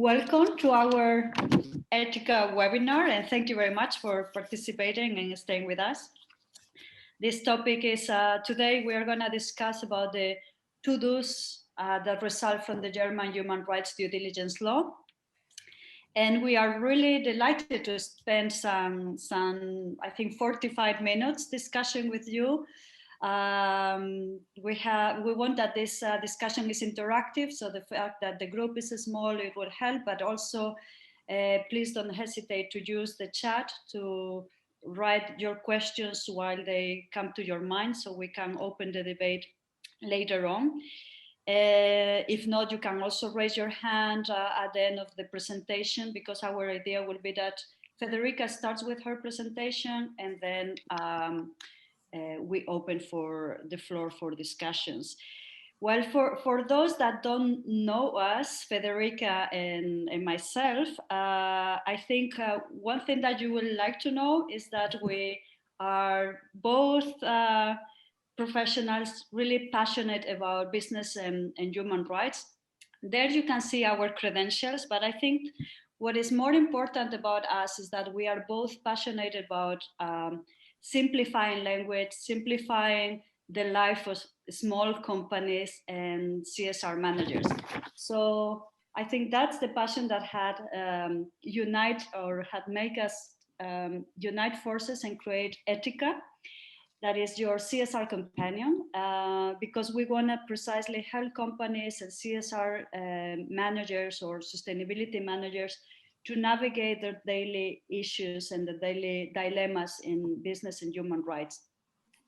Welcome to our Etica webinar, and thank you very much for participating and staying with us. This topic is, today we are going to discuss about the to-dos that result from the German human rights due diligence law. And we are really delighted to spend some I think 45 minutes discussion with you. We want that this discussion is interactive, so the fact that the group is small, it will help, but also please don't hesitate to use the chat to write your questions while they come to your mind, so we can open the debate later on. If not, you can also raise your hand at the end of the presentation, because our idea will be that Federica starts with her presentation and then we open for the floor for discussions. Well, for those that don't know us, Federica and myself, I think one thing that you would like to know is that we are both professionals really passionate about business and human rights. There you can see our credentials, but I think what is more important about us is that we are both passionate about simplifying language, simplifying the life of small companies and CSR managers. So I think that's the passion that had make us unite forces and create Etica, that is your CSR companion, because we want to precisely help companies and CSR managers or sustainability managers to navigate their daily issues and the daily dilemmas in business and human rights.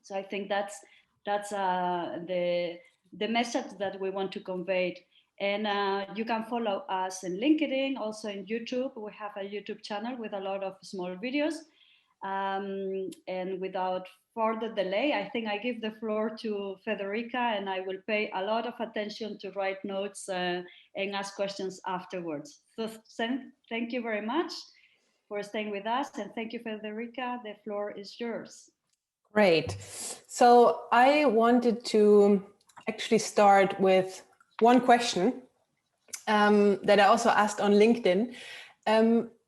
So I think that's the message that we want to convey. And you can follow us in LinkedIn, also in YouTube. We have a YouTube channel with a lot of small videos. And without further delay, I think I give the floor to Federica, and I will pay a lot of attention to write notes and ask questions afterwards. So thank you very much for staying with us, and thank you, Federica. The floor is yours. Great. So I wanted to actually start with one question that I also asked on LinkedIn.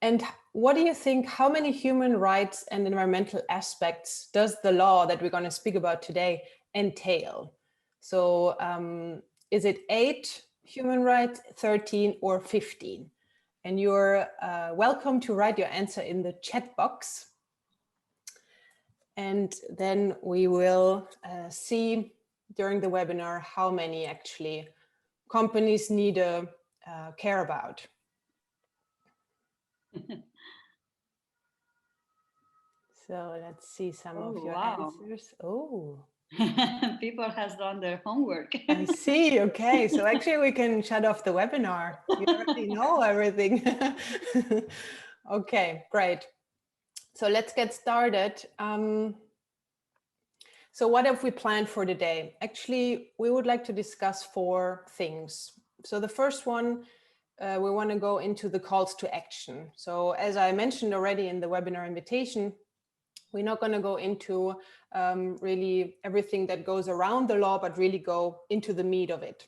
And what do you think, how many human rights and environmental aspects does the law that we're going to speak about today entail? So is it 8 human rights, 13 or 15? And you're welcome to write your answer in the chat box. And then we will see during the webinar how many actually companies need to care about. So let's see some of your answers. Oh, people has done their homework. I see. Okay, so actually we can shut off the webinar. You already know everything. Okay, great. So let's get started. So what have we planned for today? Actually, we would like to discuss 4 things. So the first one, we want to go into the calls to action. So as I mentioned already in the webinar invitation, we're not going to go into really everything that goes around the law, but really go into the meat of it.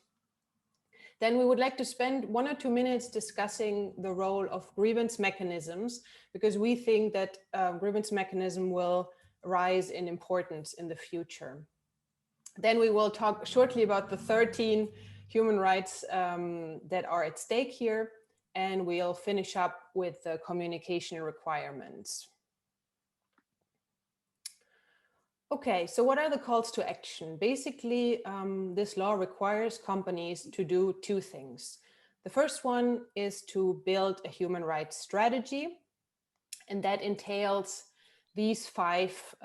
Then we would like to spend 1 or 2 minutes discussing the role of grievance mechanisms, because we think that grievance mechanism will rise in importance in the future. Then we will talk shortly about the 13 human rights that are at stake here, and we'll finish up with the communication requirements. Okay, so what are the calls to action? Basically, this law requires companies to do 2 things. The first one is to build a human rights strategy, and that entails these 5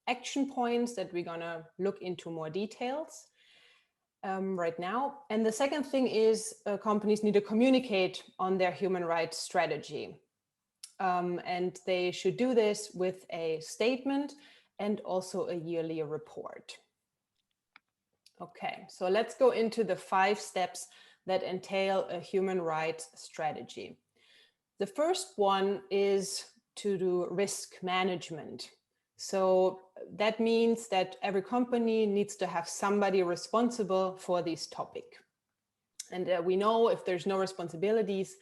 action points that we're gonna look into more details right now. And the second thing is companies need to communicate on their human rights strategy. And they should do this with a statement and also a yearly report. Okay, so let's go into the 5 steps that entail a human rights strategy. The first one is to do risk management. So that means that every company needs to have somebody responsible for this topic. And we know if there's no responsibilities,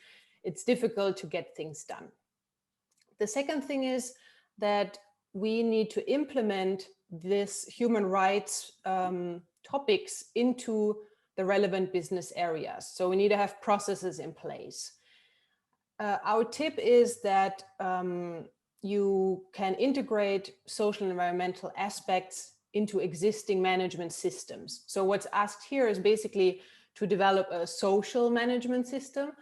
it's difficult to get things done. The second thing is that we need to implement this human rights topics into the relevant business areas. So we need to have processes in place. Our tip is that you can integrate social and environmental aspects into existing management systems. So what's asked here is basically to develop a social management system,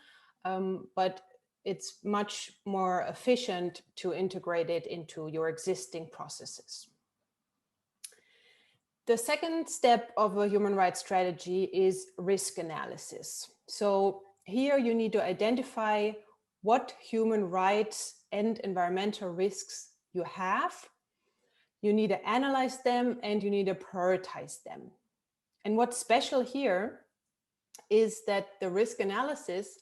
but it's much more efficient to integrate it into your existing processes. The second step of a human rights strategy is risk analysis. So here you need to identify what human rights and environmental risks you have. You need to analyze them and you need to prioritize them. And what's special here is that the risk analysis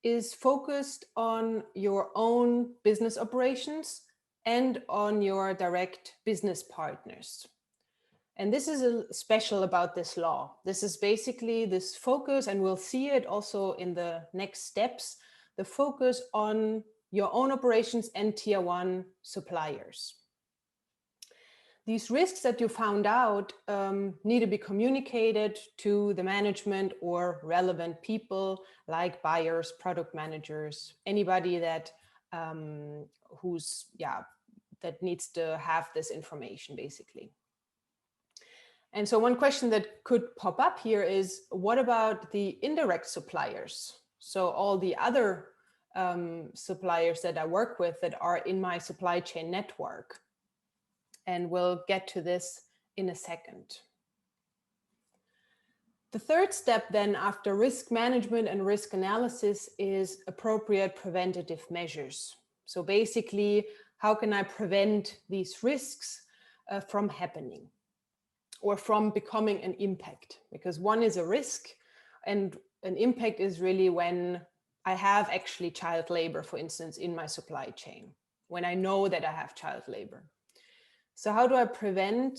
is focused on your own business operations and on your direct business partners. And this is special about this law. This is basically this focus, and we'll see it also in the next steps, the focus on your own operations and tier one suppliers. These risks that you found out need to be communicated to the management or relevant people like buyers, product managers, anybody that that needs to have this information basically. And so one question that could pop up here is, what about the indirect suppliers? So all the other suppliers that I work with that are in my supply chain network. And we'll get to this in a second. The third step then after risk management and risk analysis is appropriate preventative measures. So basically, how can I prevent these risks from happening or from becoming an impact? Because one is a risk and an impact is really when I have actually child labor, for instance, in my supply chain, when I know that I have child labor. So how do I prevent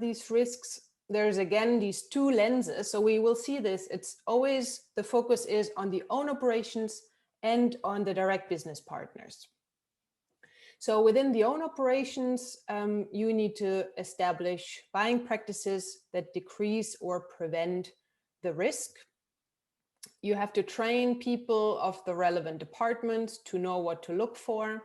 these risks? There's again these two lenses. So we will see this. It's always the focus is on the own operations and on the direct business partners. So within the own operations, you need to establish buying practices that decrease or prevent the risk. You have to train people of the relevant departments to know what to look for.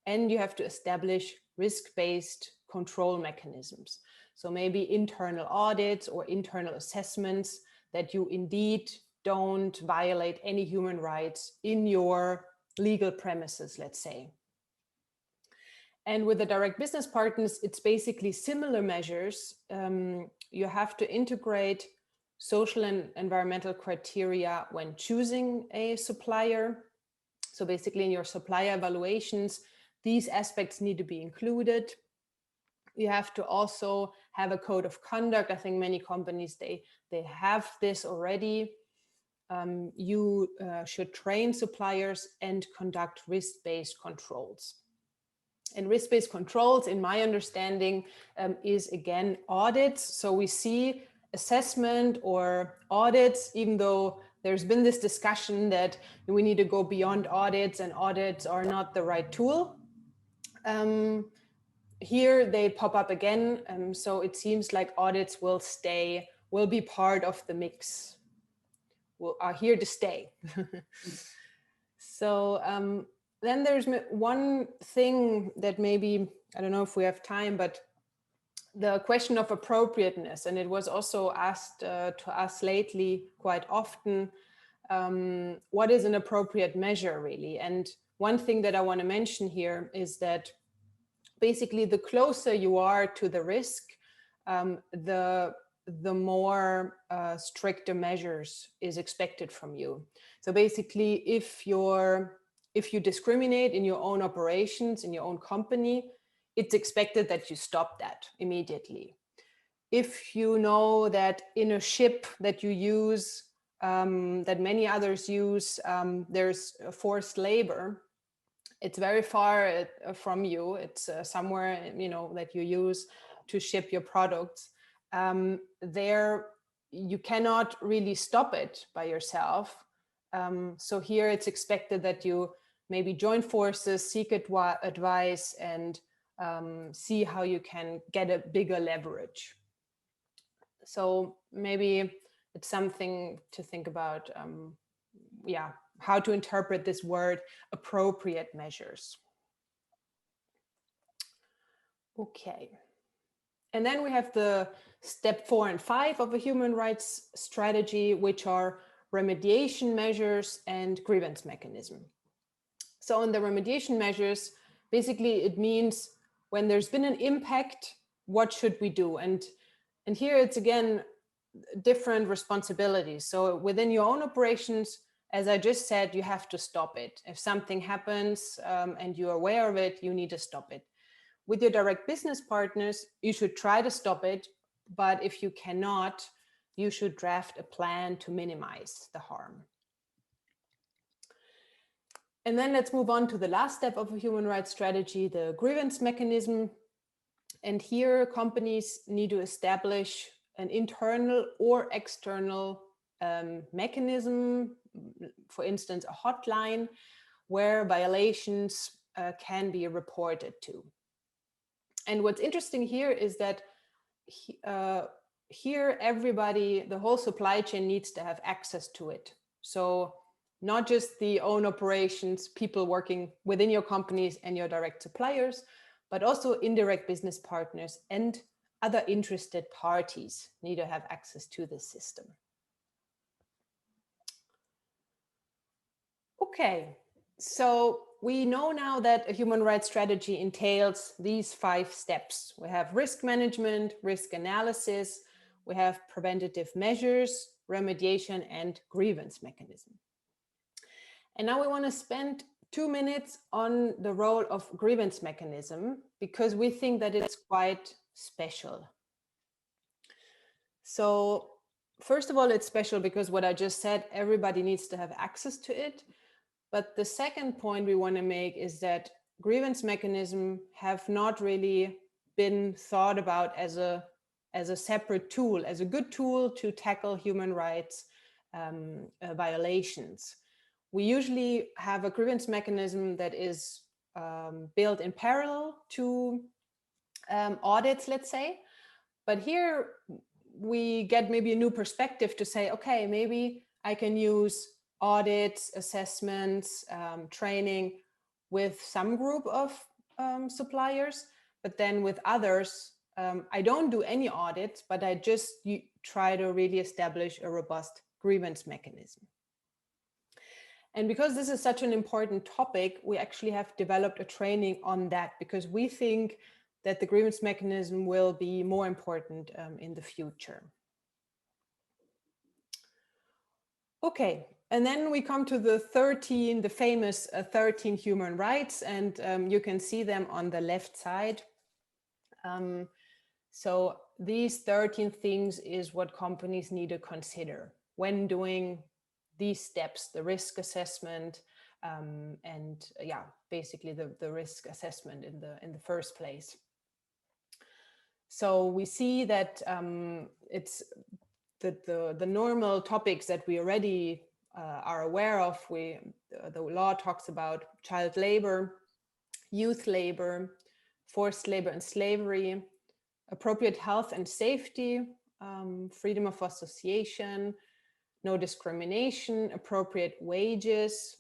And you have to establish risk-based control mechanisms. So maybe internal audits or internal assessments that you indeed don't violate any human rights in your legal premises, let's say. And with the direct business partners, it's basically similar measures. You have to integrate social and environmental criteria when choosing a supplier. So basically in your supplier evaluations, these aspects need to be included. You have to also have a code of conduct. I think many companies, they have this already. You should train suppliers and conduct risk-based controls. And risk-based controls, in my understanding, is again audits. So we see assessment or audits, even though there's been this discussion that we need to go beyond audits and audits are not the right tool. Here they pop up again. So it seems like audits will be part of the mix, are here to stay. So then there's one thing that maybe, I don't know if we have time, but the question of appropriateness, and it was also asked to us lately quite often, what is an appropriate measure really? And one thing that I want to mention here is that basically the closer you are to the risk, the more stricter measures is expected from you. So basically, if you discriminate in your own operations, in your own company, it's expected that you stop that immediately. If you know that in a ship that you use, that many others use, there's forced labor, it's very far from you. It's somewhere, that you use to ship your products. There, you cannot really stop it by yourself. So here it's expected that you maybe join forces, seek advice, and see how you can get a bigger leverage. So maybe it's something to think about, yeah, how to interpret this word, appropriate measures. Okay. And then we have the step 4 and 5 of a human rights strategy, which are remediation measures and grievance mechanism. So in the remediation measures, basically it means when there's been an impact, what should we do? And here it's again different responsibilities. So within your own operations, as I just said, you have to stop it. If something happens and you're aware of it, you need to stop it. With your direct business partners, you should try to stop it, but if you cannot, you should draft a plan to minimize the harm. And then let's move on to the last step of a human rights strategy, the grievance mechanism. And here companies need to establish an internal or external mechanism, for instance, a hotline where violations can be reported to. And what's interesting here is that here everybody, the whole supply chain needs to have access to it. So not just the own operations, people working within your companies and your direct suppliers, but also indirect business partners and other interested parties need to have access to this system. Okay, so we know now that a human rights strategy entails these 5 steps. We have risk management, risk analysis, we have preventative measures, remediation, and grievance mechanism. And now we want to spend 2 minutes on the role of grievance mechanism because we think that it's quite special. So first of all, it's special because what I just said, everybody needs to have access to it. But the second point we want to make is that grievance mechanism have not really been thought about as a separate tool, as a good tool to tackle human rights violations. We usually have a grievance mechanism that is built in parallel to audits, let's say. But here we get maybe a new perspective to say, okay, maybe I can use audits, assessments, training with some group of suppliers, but then with others, I don't do any audits, but I just try to really establish a robust grievance mechanism. And because this is such an important topic, we actually have developed a training on that because we think that the grievance mechanism will be more important in the future. Okay, and then we come to the famous 13 human rights, and you can see them on the left side. So these 13 things is what companies need to consider when doing these steps, the risk assessment, and yeah, basically the risk assessment in the first place. So we see that it's the normal topics that we already are aware of. The law talks about child labor, youth labor, forced labor and slavery, appropriate health and safety, freedom of association, no discrimination, appropriate wages.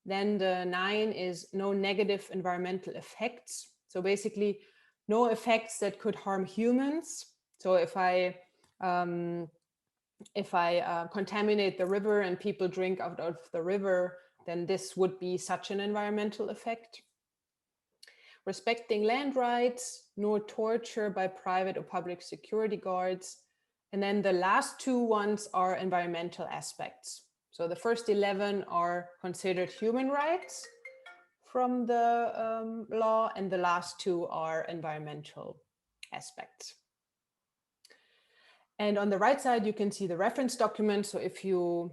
Then the 9 is no negative environmental effects. So basically no effects that could harm humans. So if I contaminate the river and people drink out of the river, then this would be such an environmental effect. Respecting land rights, no torture by private or public security guards. And then the last 2 ones are environmental aspects. So the first 11 are considered human rights from the law, and the last 2 are environmental aspects. And on the right side, you can see the reference document. So if you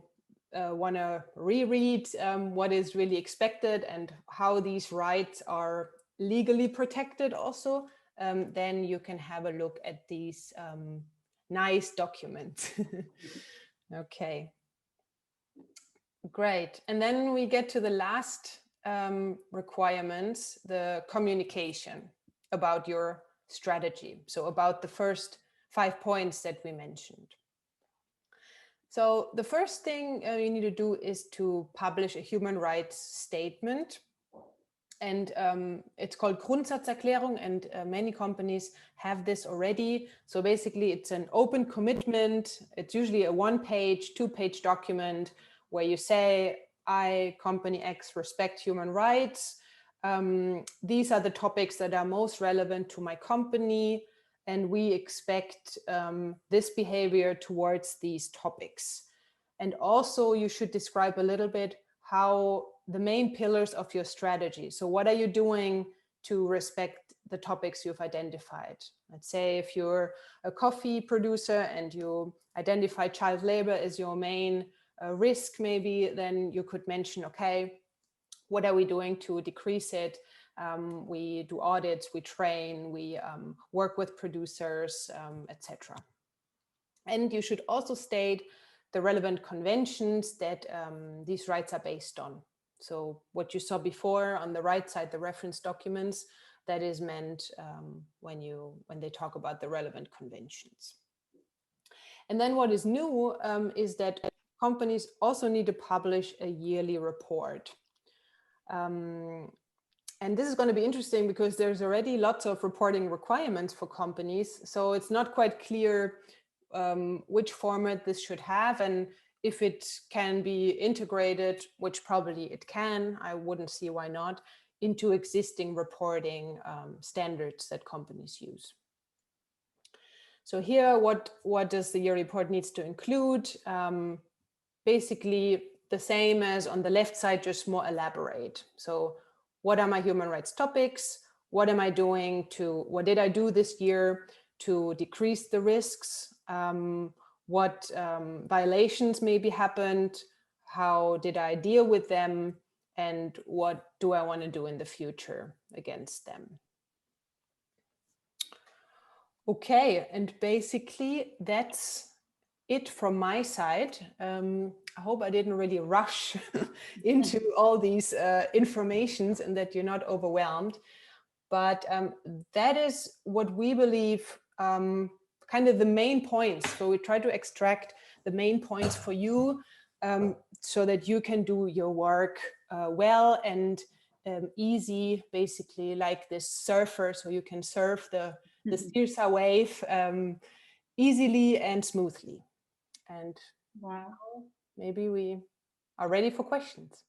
want to reread what is really expected and how these rights are legally protected also, then you can have a look at these nice document. Okay, great. And then we get to the last requirements, the communication about your strategy. So about the first 5 points that we mentioned. So the first thing you need to do is to publish a human rights statement. And it's called Grundsatzerklärung, and many companies have this already. So basically it's an open commitment. It's usually a 1-page, 2-page document where you say, I, company X, respect human rights. These are the topics that are most relevant to my company, and we expect this behavior towards these topics. And also you should describe a little bit how the main pillars of your strategy. So what are you doing to respect the topics you've identified? Let's say if you're a coffee producer and you identify child labor as your main risk, maybe then you could mention, okay, what are we doing to decrease it? We do audits, we train, we work with producers, etc. And you should also state the relevant conventions that these rights are based on. So what you saw before on the right side, the reference documents, that is meant when they talk about the relevant conventions. And then what is new is that companies also need to publish a yearly report. And this is going to be interesting because there's already lots of reporting requirements for companies. So it's not quite clear which format this should have, and if it can be integrated, which probably it can, I wouldn't see why not, into existing reporting standards that companies use. So here, what does the year report needs to include? Basically the same as on the left side, just more elaborate. So what are my human rights topics? What am I doing what did I do this year to decrease the risks? What violations maybe happened? How did I deal with them? And what do I want to do in the future against them? Okay, and basically that's it from my side. I hope I didn't really rush into all these informations and that you're not overwhelmed. But that is what we believe kind of the main points. So we try to extract the main points for you so that you can do your work well and easy, basically like this surfer, so you can surf the Stirsa wave easily and smoothly. And wow, maybe we are ready for questions.